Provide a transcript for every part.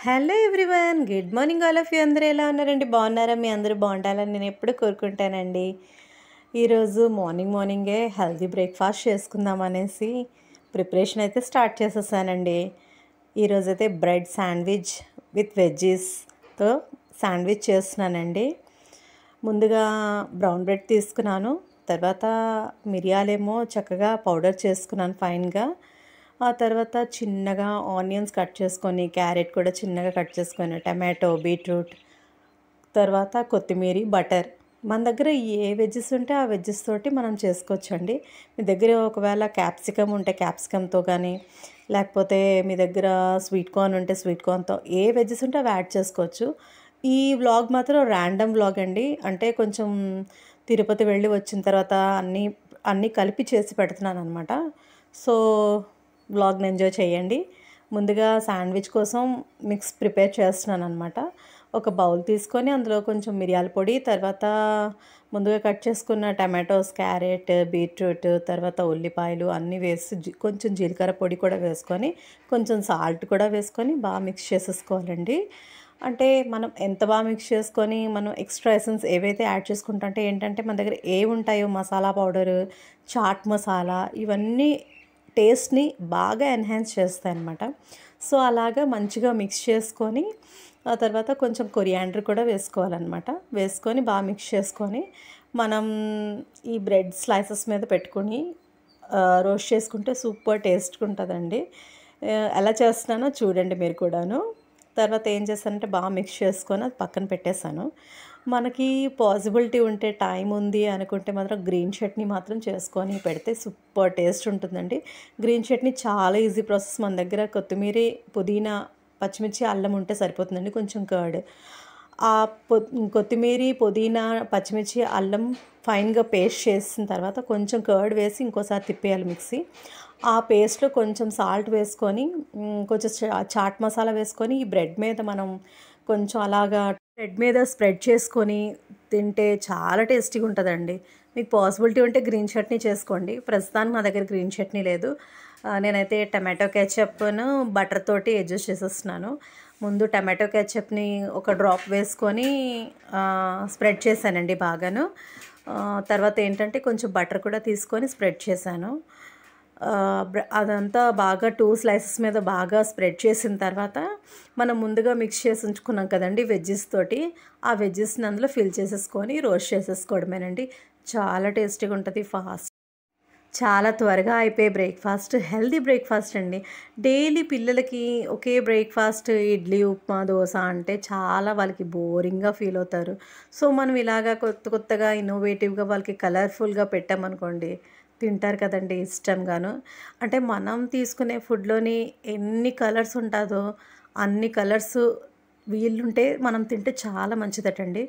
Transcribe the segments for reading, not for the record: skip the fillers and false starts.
Hello everyone, good morning all of you. అందరూ ఎలా ఉన్నారండి? బాగున్నారా? మీ అందరూ బాగుండాలని నేను ఎప్పుడు కోరుకుంటానండి. ఈరోజు మార్నింగే హెల్తీ బ్రేక్ఫాస్ట్ చేసుకుందాం అనేసి ప్రిపరేషన్ అయితే స్టార్ట్ చేసేసానండి. ఈరోజైతే బ్రెడ్ శాండ్విచ్ విత్ వెజ్జీస్తో శాండ్విచ్ చేస్తున్నానండి. ముందుగా బ్రౌన్ బ్రెడ్ తీసుకున్నాను. తర్వాత మిరియాలేమో చక్కగా పౌడర్ చేసుకున్నాను ఫైన్గా. ఆ తర్వాత చిన్నగా ఆనియన్స్ కట్ చేసుకొని, క్యారెట్ కూడా చిన్నగా కట్ చేసుకొని, టమాటో, బీట్రూట్, తర్వాత కొత్తిమీర, బటర్. మన దగ్గర ఏ వెజ్జెస్ ఉంటే ఆ వెజ్జెస్ తోటి మనం చేసుకోవచ్చండి. మీ దగ్గర ఒకవేళ క్యాప్సికమ్ ఉంటే క్యాప్సికమ్తో కానీ, లేకపోతే మీ దగ్గర స్వీట్ కార్న్ ఉంటే స్వీట్ కార్న్తో, ఏ వెజ్జెస్ ఉంటే అవి యాడ్ చేసుకోవచ్చు. ఈ వ్లాగ్ మాత్రం ర్యాండమ్ వ్లాగ్ అండి. అంటే కొంచెం తిరుపతి వెళ్ళి వచ్చిన తర్వాత అన్నీ కలిపి చేసి పెడుతున్నాను అనమాట. సో వ్లాగ్ని ఎంజాయ్ చేయండి. ముందుగా శాండ్విచ్ కోసం మిక్స్ ప్రిపేర్ చేస్తున్నాను అనమాట. ఒక బౌల్ తీసుకొని అందులో కొంచెం మిరియాల పొడి, తర్వాత ముందుగా కట్ చేసుకున్న టమాటోస్, క్యారెట్, బీట్రూట్, తర్వాత ఉల్లిపాయలు అన్నీ వేసి కొంచెం జీలకర్ర పొడి కూడా వేసుకొని, కొంచెం సాల్ట్ కూడా వేసుకొని బాగా మిక్స్ చేసేసుకోవాలండి. అంటే మనం ఎంత బాగా మిక్స్ చేసుకొని మనం ఎక్స్ట్రా ఎసెన్స్ ఏవైతే యాడ్ చేసుకుంటా అంటే ఏంటంటే మన దగ్గర ఏవి ఉంటాయో మసాలా పౌడరు, చాట్ మసాలా, ఇవన్నీ టేస్ట్ని బాగా ఎన్హాన్స్ చేస్తాయి అన్నమాట. సో అలాగా మంచిగా మిక్స్ చేసుకొని ఆ తర్వాత కొంచెం కొరియాండర్ కూడా వేసుకోవాలన్నమాట. వేసుకొని బాగా మిక్స్ చేసుకొని మనం ఈ బ్రెడ్ స్లైసెస్ మీద పెట్టుకొని రోస్ట్ చేసుకుంటే సూపర్ టేస్ట్గా ఉంటుందండి. ఎలా చేస్తున్నానో చూడండి మీరు కూడాను. తర్వాత ఏం చేస్తానంటే బాగా మిక్స్ చేసుకొని అది పక్కన పెట్టేశాను. మనకి పాసిబిలిటీ ఉంటే, టైం ఉంది అనుకుంటే మాత్రం గ్రీన్ చట్నీ మాత్రం చేసుకొని పెడితే సూపర్ టేస్ట్ ఉంటుందండి. గ్రీన్ చట్నీ చాలా ఈజీ ప్రాసెస్. మన దగ్గర కొత్తిమీర, పుదీనా, పచ్చిమిర్చి, అల్లం ఉంటే సరిపోతుందండి. కొంచెం కర్డ్, ఆ కొత్తిమీర, పుదీనా, పచ్చిమిర్చి, అల్లం ఫైన్గా పేస్ట్ చేసిన తర్వాత కొంచెం కర్డ్ వేసి ఇంకోసారి తిప్పేయాలి మిక్సీ. ఆ పేస్ట్లో కొంచెం సాల్ట్ వేసుకొని, కొంచెం చాట్ మసాలా వేసుకొని ఈ బ్రెడ్ మీద మనం కొంచెం అలాగా బ్రెడ్ మీద స్ప్రెడ్ చేసుకొని తింటే చాలా టేస్టీగా ఉంటుందండి. మీకు పాసిబిలిటీ ఉంటే గ్రీన్ చట్నీ చేసుకోండి. ప్రస్తుతానికి మా దగ్గర గ్రీన్ చట్నీ లేదు. నేనైతే టమాటో కెచప్ను బటర్ తోటి అడ్జస్ట్ చేసేస్తున్నాను. ముందు టమాటో కెచప్ని ఒక డ్రాప్ వేసుకొని స్ప్రెడ్ చేశానండి బాగాను. తర్వాత ఏంటంటే కొంచెం బటర్ కూడా తీసుకొని స్ప్రెడ్ చేశాను. అదంతా బాగా 2 స్లైసెస్ మీద బాగా స్ప్రెడ్ చేసిన తర్వాత మనం ముందుగా మిక్స్ చేసి ఉంచుకున్నాం కదండి వెజ్జెస్ తోటి, ఆ వెజ్జెస్ని అందులో ఫిల్ చేసేసుకొని రోస్ట్ చేసేసుకోవడమేనండి. చాలా టేస్టీగా ఉంటుంది. చాలా త్వరగా అయిపోయే బ్రేక్ఫాస్ట్, హెల్దీ బ్రేక్ఫాస్ట్ అండి. డైలీ పిల్లలకి ఒకే బ్రేక్ఫాస్ట్ ఇడ్లీ, ఉప్మా, దోశ అంటే చాలా వాళ్ళకి బోరింగ్గా ఫీల్ అవుతారు. సో మనం ఇలాగా కొత్తగా ఇన్నోవేటివ్గా వాళ్ళకి కలర్ఫుల్గా పెట్టామనుకోండి, తింటారు కదండి ఇష్టంగాను. అంటే మనం తీసుకునే ఫుడ్లోని ఎన్ని కలర్స్ ఉంటుందో అన్ని కలర్స్ వీళ్ళుంటే మనం తింటే చాలా మంచిదటండి.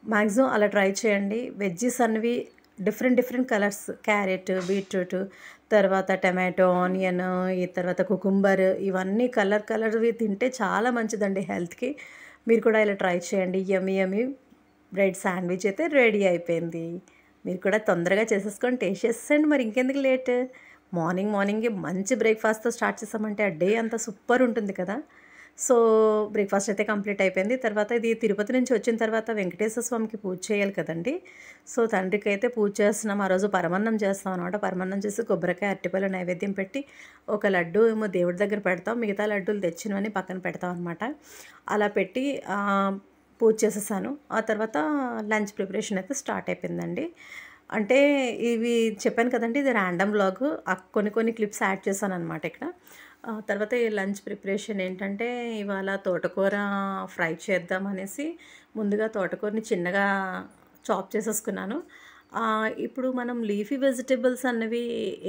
మ్యాక్సిమం అలా ట్రై చేయండి. వెజ్జెస్ అన్నవి డిఫరెంట్ కలర్స్, క్యారెట్, బీట్రూట్, తర్వాత టమాటో, ఆనియన్, ఈ తర్వాత కుకుంబర్, ఇవన్నీ కలర్వి తింటే చాలా మంచిదండి హెల్త్కి. మీరు కూడా ఇలా ట్రై చేయండి. యమ్మీ బ్రెడ్ శాండ్విచ్ అయితే రెడీ అయిపోయింది. మీరు కూడా తొందరగా చేసేసుకొని టేస్ట్ చేసేసండి. మరి ఇంకెందుకు లేట్? మార్నింగే మంచి బ్రేక్ఫాస్ట్తో స్టార్ట్ చేసామంటే ఆ డే అంతా సూపర్ ఉంటుంది కదా. సో బ్రేక్ఫాస్ట్ అయితే కంప్లీట్ అయిపోయింది. తర్వాత ఇది తిరుపతి నుంచి వచ్చిన తర్వాత వెంకటేశ్వర స్వామికి పూజ చేయాలి కదండి. సో తండ్రికి అయితే పూజ చేస్తున్నాం. ఆ రోజు పరమన్నం చేస్తాం అనమాట. పరమన్నం చేసి కొబ్బరికాయ, అరటిపళ్ళు నైవేద్యం పెట్టి ఒక లడ్డు ఏమో దేవుడి దగ్గర పెడతాం, మిగతా లడ్డూలు తెచ్చినవని పక్కన పెడతాం అనమాట. అలా పెట్టి పూజ చేసేసాను. ఆ తర్వాత లంచ్ ప్రిపరేషన్ అయితే స్టార్ట్ అయిపోయిందండి. అంటే ఇవి చెప్పాను కదండి, ఇది ర్యాండమ్ వ్లాగ్. కొన్ని క్లిప్స్ యాడ్ చేశాను అనమాట ఇక్కడ. తర్వాత ఈ లంచ్ ప్రిపరేషన్ ఏంటంటే ఇవాళ తోటకూర ఫ్రై చేద్దాం అనేసి ముందుగా తోటకూరని చిన్నగా చాప్ చేసేసుకున్నాను. ఇప్పుడు మనం లీఫీ వెజిటేబుల్స్ అన్నవి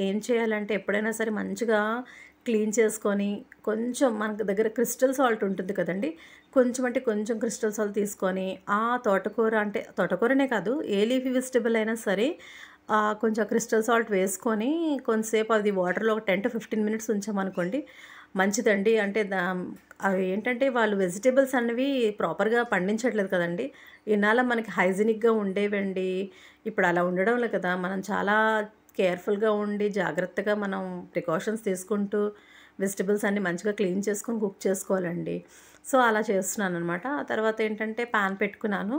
ఏం చేయాలంటే ఎప్పుడైనా సరే మంచిగా క్లీన్ చేసుకొని, కొంచెం మనకు దగ్గర క్రిస్టల్ సాల్ట్ ఉంటుంది కదండి, కొంచెం క్రిస్టల్ సాల్ట్ తీసుకొని ఆ తోటకూర, అంటే తోటకూరనే కాదు ఏ లీఫీ వెజిటేబుల్ అయినా సరే కొంచెం క్రిస్టల్ సాల్ట్ వేసుకొని కొంతసేపు అది వాటర్లో ఒక 10 to 15 మినిట్స్ ఉంచామనుకోండి మంచిదండి. అంటే అవి ఏంటంటే వాళ్ళు వెజిటేబుల్స్ అన్నవి ప్రాపర్గా పండించట్లేదు కదండి. ఇన్నాళ్ళ మనకి హైజీనిక్గా ఉండేవండి. ఇప్పుడు అలా ఉండడం లేదు కదా. మనం చాలా కేర్ఫుల్గా ఉండి జాగ్రత్తగా మనం ప్రికాషన్స్ తీసుకుంటూ వెజిటబుల్స్ అన్నీ మంచిగా క్లీన్ చేసుకొని కుక్ చేసుకోవాలండి. సో అలా చేస్తున్నాను అనమాట. ఆ తర్వాత ఏంటంటే ప్యాన్ పెట్టుకున్నాను.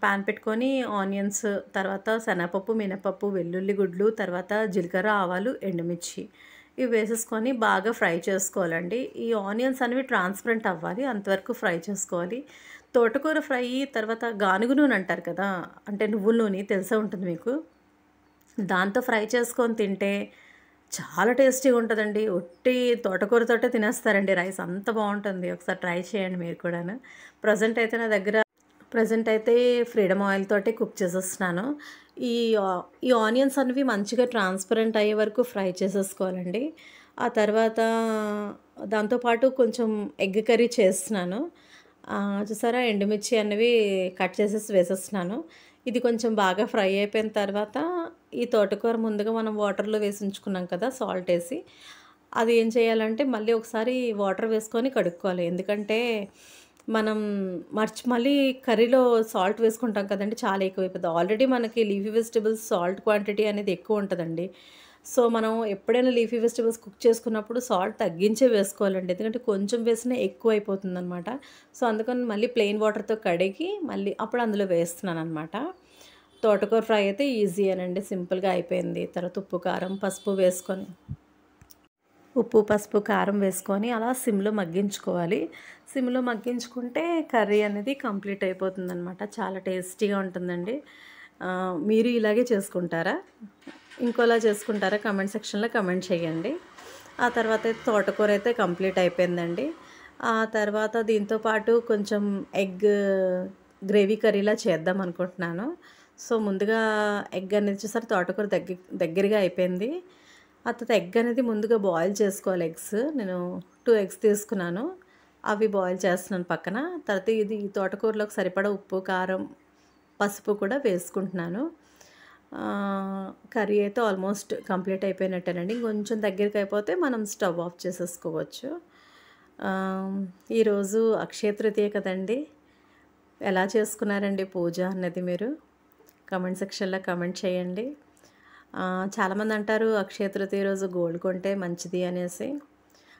ప్యాన్ పెట్టుకొని ఆనియన్స్, తర్వాత శనగపప్పు, మినపప్పు, వెల్లుల్లి గుడ్లు, తర్వాత జీలకర్ర, ఆవాలు, ఎండుమిర్చి ఇవి వేసేసుకొని బాగా ఫ్రై చేసుకోవాలండి. ఈ ఆనియన్స్ అనేవి ట్రాన్స్పరెంట్ అవ్వాలి, అంతవరకు ఫ్రై చేసుకోవాలి. తోటకూర ఫ్రై తర్వాత గానుగ నూనె అంటారు కదా, అంటే నువ్వుల నూనె తెలిసే ఉంటుంది మీకు. దాంతో ఫ్రై చేసుకొని తింటే చాలా టేస్టీగా ఉంటుందండి. ఒట్టి తోటకూరతోటే తినేస్తారండి రైస్, అంత బాగుంటుంది. ఒకసారి ట్రై చేయండి మీరు కూడాను. ప్రజెంట్ అయితే ఫ్రీడమ్ ఆయిల్ తోటి కుక్ చేసేస్తున్నాను. ఈ ఈ ఆనియన్స్ అనేవి మంచిగా ట్రాన్స్పరెంట్ అయ్యే వరకు ఫ్రై చేసేసుకోవాలండి. ఆ తర్వాత దాంతోపాటు కొంచెం ఎగ్ కర్రీ చేస్తున్నాను. చూసారా, ఎండుమిర్చి అనేవి కట్ చేసేసి వేసేస్తున్నాను. ఇది కొంచెం బాగా ఫ్రై అయిపోయిన తర్వాత ఈ తోటకూర ముందుగా మనం వాటర్లో వేసి ఉంచుకున్నాం కదా, సాల్ట్ వేసి, అది ఏం చేయాలంటే మళ్ళీ ఒకసారి వాటర్ వేసుకొని కడుక్కోవాలి. ఎందుకంటే మనం మళ్ళీ కర్రీలో సాల్ట్ వేసుకుంటాం కదండి, చాలా ఎక్కువైపోతుంది. ఆల్రెడీ మనకి లీఫీ వెజిటబుల్స్ సాల్ట్ క్వాంటిటీ అనేది ఎక్కువ ఉంటుందండి. సో మనం ఎప్పుడైనా లీఫీ వెజిటబుల్స్ కుక్ చేసుకున్నప్పుడు సాల్ట్ తగ్గించే వేసుకోవాలండి, ఎందుకంటే కొంచెం వేసినా ఎక్కువ అయిపోతుంది అనమాట. సో అందుకని మళ్ళీ ప్లెయిన్ వాటర్తో కడిగి మళ్ళీ అప్పుడు అందులో వేస్తున్నాను అనమాట. తోటకూర ఫ్రై అయితే ఈజీ అనండి, సింపుల్గా అయిపోయింది. తర్వాత ఉప్పు, పసుపు, కారం వేసుకొని అలా సిమ్లో మగ్గించుకోవాలి. సిమ్లో మగ్గించుకుంటే కర్రీ అనేది కంప్లీట్ అయిపోతుందన్నమాట. చాలా టేస్టీగా ఉంటుందండి. మీరు ఇలాగే చేసుకుంటారా, ఇంకోలా చేసుకుంటారా? కమెంట్ సెక్షన్లో కమెంట్ చేయండి. ఆ తర్వాత అయితే తోటకూర అయితే కంప్లీట్ అయిపోయిందండి. ఆ తర్వాత దీంతో పాటు కొంచెం ఎగ్ గ్రేవీ కర్రీలా చేద్దాం అనుకుంటున్నాను. సో ముందుగా ఎగ్ అనేది చూసారు, తోటకూర దగ్గరగా అయిపోయింది. ఆ తర్వాత ఎగ్ అనేది ముందుగా బాయిల్ చేసుకోవాలి. నేను 2 ఎగ్స్ తీసుకున్నాను, అవి బాయిల్ చేస్తున్నాను పక్కన. తర్వాత ఇది తోటకూరలోకి సరిపడా ఉప్పు, కారం, పసుపు కూడా వేసుకుంటున్నాను. కర్రీ అయితే ఆల్మోస్ట్ కంప్లీట్ అయిపోయినట్టేనండి. ఇంకొంచెం దగ్గరికి అయిపోతే మనం స్టవ్ ఆఫ్ చేసేసుకోవచ్చు. ఈరోజు అక్షయ తృతీయ కదండి, ఎలా చేసుకున్నారండి పూజ అన్నది మీరు కమెంట్ సెక్షన్లో కమెంట్ చేయండి. చాలామంది అంటారు అక్షయ తృతీయ రోజు గోల్డ్ కొంటే మంచిది అనేసి.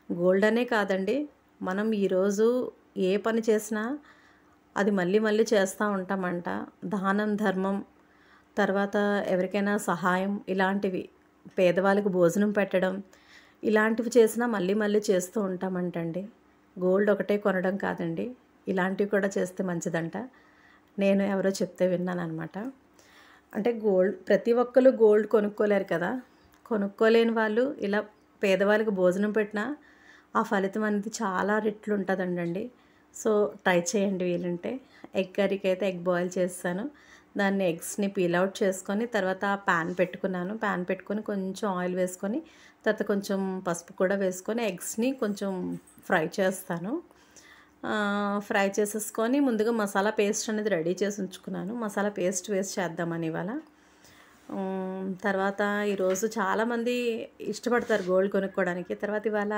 గోల్డ్ అనే కాదండి, మనం ఈరోజు ఏ పని చేసినా అది మళ్ళీ మళ్ళీ చేస్తూ ఉంటామంట. దానం, ధర్మం, తర్వాత ఎవరికైనా సహాయం, ఇలాంటివి, పేదవాళ్ళకి భోజనం పెట్టడం, ఇలాంటివి చేసినా మళ్ళీ మళ్ళీ చేస్తూ ఉంటామంటండి. గోల్డ్ ఒకటే కొనడం కాదండి, ఇలాంటివి కూడా చేస్తే మంచిదంట. నేను ఎవరో చెప్తే విన్నాను అనమాట. అంటే ప్రతి ఒక్కరు గోల్డ్ కొనుక్కోలేరు కదా, కొనుక్కోలేని వాళ్ళు ఇలా పేదవాళ్ళకి భోజనం పెట్టినా ఆ ఫలితం అనేది చాలా రెట్లు ఉంటుందండి. సో ట్రై చేయండి వీలుంటే. ఎగ్ కర్రీకి అయితే ఎగ్ బాయిల్ చేస్తాను. దాన్ని ఎగ్స్ని పీల్ అవుట్ చేసుకొని తర్వాత ప్యాన్ పెట్టుకొని కొంచెం ఆయిల్ వేసుకొని తర్వాత కొంచెం పసుపు కూడా వేసుకొని ఎగ్స్ని కొంచెం ఫ్రై చేస్తాను. ఫ్రై చేసేసుకొని ముందుగా మసాలా పేస్ట్ అనేది రెడీ చేసి ఉంచుకున్నాను. మసాలా పేస్ట్ వేసి చేద్దామని ఇవాళ. తర్వాత ఈరోజు చాలామంది ఇష్టపడతారు గోల్డ్ కొనుక్కోవడానికి. తర్వాత ఇవాళ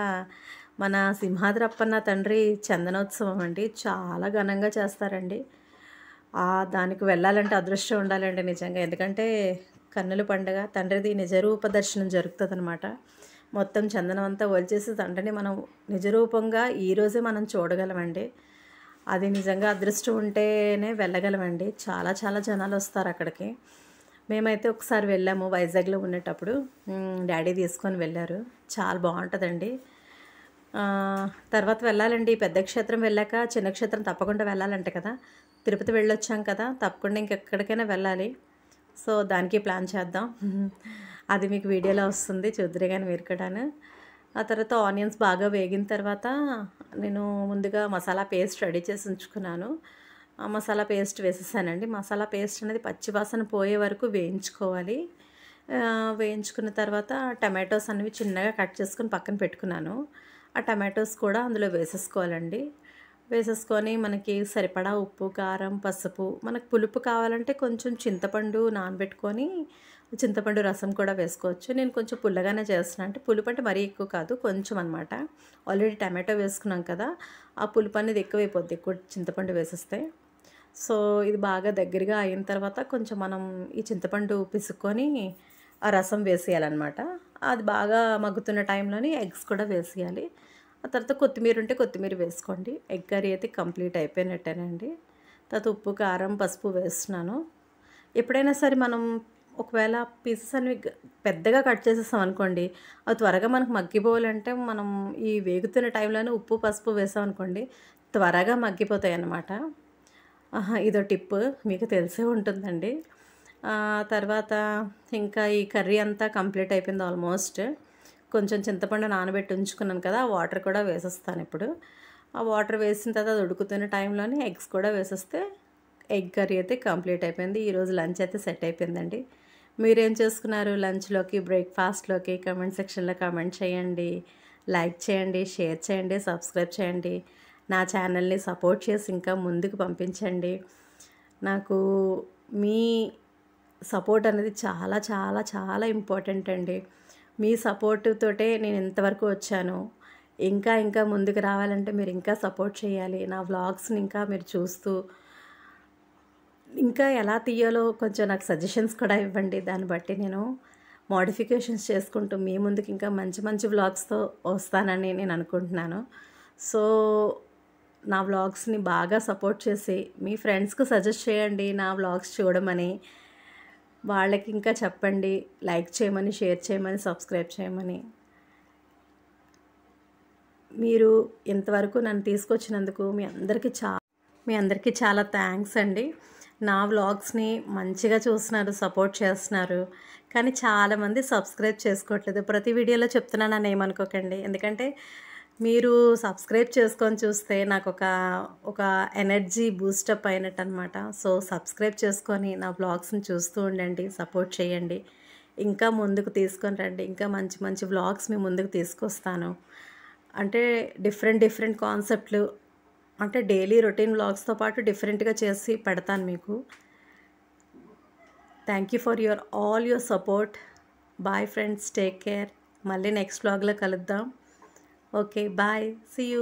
మన సింహాద్రప్పన్న తండ్రి చందనోత్సవం అండి, చాలా ఘనంగా చేస్తారండి. దానికి వెళ్ళాలంటే అదృష్టం ఉండాలండి నిజంగా, ఎందుకంటే కన్నుల పండుగ, తండ్రిది నిజరూప దర్శనం జరుగుతుంది అనమాట. మొత్తం చందనం అంతా ఒలిచేసి తండ్రిని మనం నిజరూపంగా ఈరోజే మనం చూడగలమండి. అది నిజంగా అదృష్టం ఉంటేనే వెళ్ళగలమండి. చాలా చాలా జనాలు వస్తారు అక్కడికి. మేమైతే ఒకసారి వెళ్ళాము, వైజాగ్లో ఉండేటప్పుడు డాడీ తీసుకొని వెళ్ళారు. చాలా బాగుంటుందండి. తర్వాత వెళ్ళాలండి, పెద్ద క్షేత్రం వెళ్ళాక చిన్న క్షేత్రం తప్పకుండా వెళ్ళాలంటే కదా. తిరుపతి వెళ్ళొచ్చాం కదా, తప్పకుండా ఇంకెక్కడికైనా వెళ్ళాలి. సో దానికి ప్లాన్ చేద్దాం. అది మీకు వీడియోలో వస్తుంది, చూద్దరే కానీ మీరు కూడాను. ఆ తర్వాత ఆనియన్స్ బాగా వేగిన తర్వాత నేను ముందుగా మసాలా పేస్ట్ రెడీ చేసి ఉంచుకున్నాను. మసాలా పేస్ట్ వేసేసానండి. మసాలా పేస్ట్ అనేది పచ్చివాసన పోయే వరకు వేయించుకోవాలి. వేయించుకున్న తర్వాత టమాటోస్ అనేవి చిన్నగా కట్ చేసుకుని పక్కన పెట్టుకున్నాను. ఆ టమాటోస్ కూడా అందులో వేసేసుకోవాలండి. వేసేసుకొని మనకి సరిపడా ఉప్పు, కారం, పసుపు, మనకు పులుపు కావాలంటే కొంచెం చింతపండు నానబెట్టుకొని చింతపండు రసం కూడా వేసుకోవచ్చు. నేను కొంచెం పుల్లగానే చేస్తున్నాను, అంటే పులుపు అంటే మరీ ఎక్కువ కాదు, కొంచెం అనమాట. ఆల్రెడీ టమాటో వేసుకున్నాం కదా, ఆ పులుపు అనేది ఎక్కువైపోద్ది ఎక్కువ చింతపండు వేసేస్తే. సో ఇది బాగా దగ్గరగా అయిన తర్వాత కొంచెం మనం ఈ చింతపండు పిసుక్కొని ఆ రసం వేసేయాలన్నమాట. అది బాగా మగ్గుతున్న టైంలోని ఎగ్స్ కూడా వేసేయాలి. ఆ తర్వాత కొత్తిమీర ఉంటే కొత్తిమీర వేసుకోండి. ఎగ్ కర్రీ అయితే కంప్లీట్ అయిపోయినట్టేనండి. తర్వాత ఉప్పు, కారం, పసుపు వేస్తున్నాను. ఎప్పుడైనా సరే మనం ఒకవేళ పీసెస్ అనేవి పెద్దగా కట్ చేసేసాం అనుకోండి, అవి త్వరగా మనకు మగ్గిపోవాలంటే మనం ఈ వేగుతున్న టైంలోనే ఉప్పు, పసుపు వేసామనుకోండి త్వరగా మగ్గిపోతాయన్నమాట. ఇదో టిప్ మీకు తెలిసే ఉంటుందండి. తర్వాత ఇంకా ఈ కర్రీ అంతా కంప్లీట్ అయిపోయింది ఆల్మోస్ట్. కొంచెం చింతపండు నానబెట్టి ఉంచుకున్నాను కదా, ఆ వాటర్ కూడా వేసేస్తాను ఇప్పుడు. ఆ వాటర్ వేసిన తర్వాత అది ఉడుకుతున్న టైంలోనే ఎగ్స్ కూడా వేసేస్తే ఎగ్ కర్రీ అయితే కంప్లీట్ అయిపోయింది. ఈరోజు లంచ్ అయితే సెట్ అయిపోయిందండి. మీరేం చేసుకున్నారు లంచ్లోకి, బ్రేక్ఫాస్ట్లోకి? కమెంట్ సెక్షన్లో కమెంట్ చేయండి, లైక్ చేయండి, షేర్ చేయండి, సబ్స్క్రైబ్ చేయండి. నా ఛానల్ని సపోర్ట్ చేసి ఇంకా ముందుకు పంపించండి. నాకు మీ సపోర్ట్ అనేది చాలా చాలా చాలా ఇంపార్టెంట్ అండి. మీ సపోర్టుతోటే నేను ఇంతవరకు వచ్చాను. ఇంకా ఇంకా ముందుకు రావాలంటే మీరు ఇంకా సపోర్ట్ చేయాలి. నా వ్లాగ్స్ని ఇంకా మీరు చూస్తూ ఇంకా ఎలా తీయాలో కొంచెం నాకు సజెషన్స్ కూడా ఇవ్వండి. దాన్ని బట్టి నేను మోడిఫికేషన్స్ చేసుకుంటూ మీ ముందుకు ఇంకా మంచి మంచి వ్లాగ్స్తో వస్తానని నేను అనుకుంటున్నాను. సో నా వ్లాగ్స్ని బాగా సపోర్ట్ చేసి మీ ఫ్రెండ్స్కి సజెస్ట్ చేయండి నా వ్లాగ్స్ చూడమని. వాళ్ళకి ఇంకా చెప్పండి లైక్ చేయమని, షేర్ చేయమని, సబ్స్క్రైబ్ చేయమని. మీరు ఇంతవరకు నన్ను తీసుకొచ్చినందుకు మీ అందరికీ చాలా థ్యాంక్స్ అండి. నా వ్లాగ్స్ని మంచిగా చూస్తున్నారు, సపోర్ట్ చేస్తున్నారు. కానీ చాలామంది సబ్స్క్రైబ్ చేసుకోవట్లేదు. ప్రతి వీడియోలో చెప్తున్నానని ఏమనుకోకండి. ఎందుకంటే మీరు సబ్స్క్రైబ్ చేసుకొని చూస్తే నాకు ఒక ఎనర్జీ బూస్టప్ అయినట్టు అనమాట. సో సబ్స్క్రైబ్ చేసుకొని నా వ్లాగ్స్ని చూస్తూ ఉండండి, సపోర్ట్ చేయండి. ఇంకా ముందుకు తీసుకొని రండి. ఇంకా మంచి మంచి వ్లాగ్స్ మీ ముందుకు తీసుకొస్తాను. అంటే డిఫరెంట్ కాన్సెప్ట్లు, అంటే డైలీ రొటీన్ వ్లాగ్స్తో పాటు డిఫరెంట్గా చేసి పెడతాను మీకు. Thank you for all your support. Bye friends, take care. మళ్ళీ నెక్స్ట్ వ్లాగ్లో కలుద్దాం. Okay, bye, see you.